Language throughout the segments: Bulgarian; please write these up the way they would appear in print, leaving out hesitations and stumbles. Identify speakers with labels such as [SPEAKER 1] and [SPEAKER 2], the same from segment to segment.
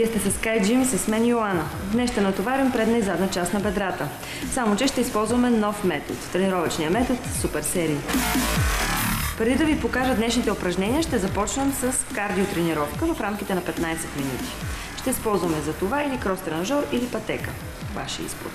[SPEAKER 1] Вие сте с Sky Gym, с мен Йоана. Днес ще натоварим предна и задна част на бедрата. Само че ще използваме нов метод. Тренировъчния метод супер серии. Преди да ви покажа днешните упражнения, ще започнем с кардиотренировка в рамките на 15 минути. Ще използваме за това или крос-тренажор, или пътека. Ваши избор.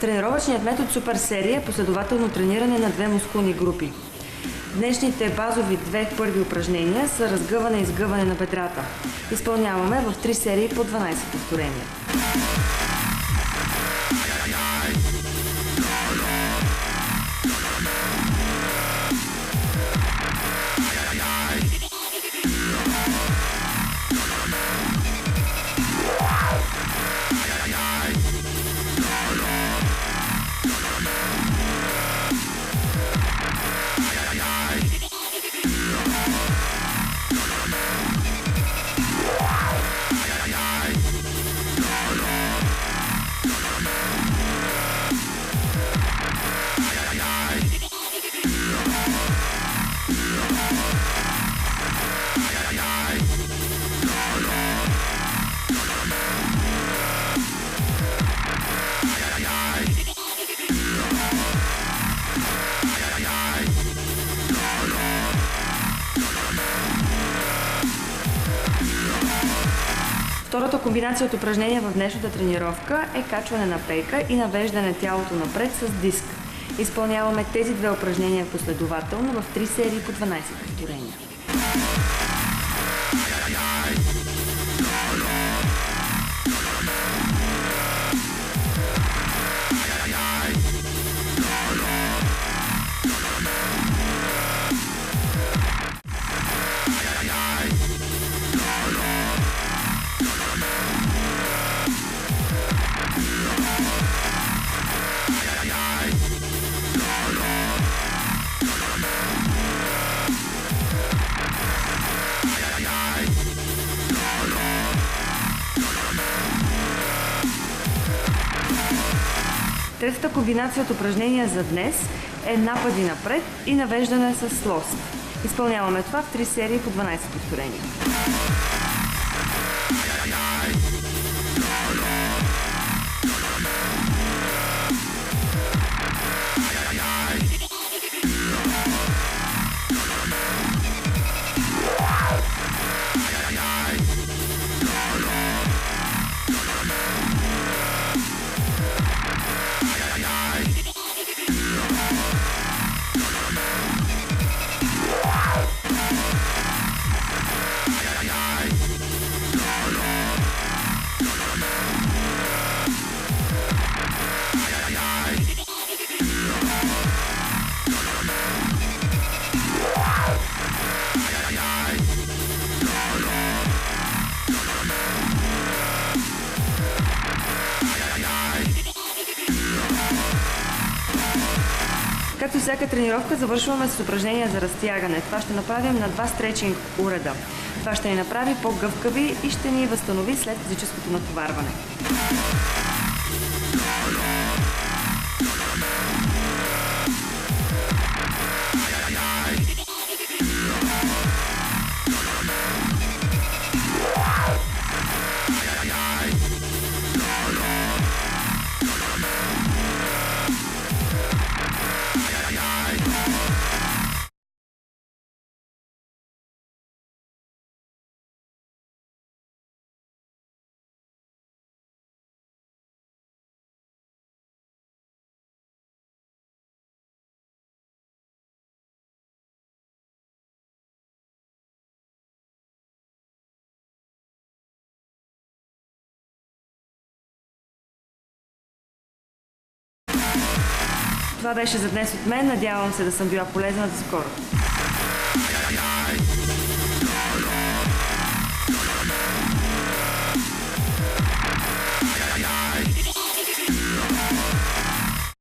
[SPEAKER 1] Тренировъчният метод супер серия е последователно трениране на две мускулни групи. Днешните базови две първи упражнения са разгъване и изгъване на бедрата. Изпълняваме в 3 серии по 12 повторения. Втората комбинация от упражнения в днешната тренировка е качване на пейка и навеждане тялото напред с диск. Изпълняваме тези две упражнения последователно в 3 серии по 12 повторения. Третата комбинация от упражнения за днес е напади напред и навеждане с лост. Изпълняваме това в 3 серии по 12 повторения. Както всяка тренировка, завършваме с упражнения за разтягане. Това ще направим на 2 стречинг уреда. Това ще ни направи по-гъвкави и ще ни възстанови след физическото натоварване. Това беше за днес от мен. Надявам се да съм била полезна. До скоро!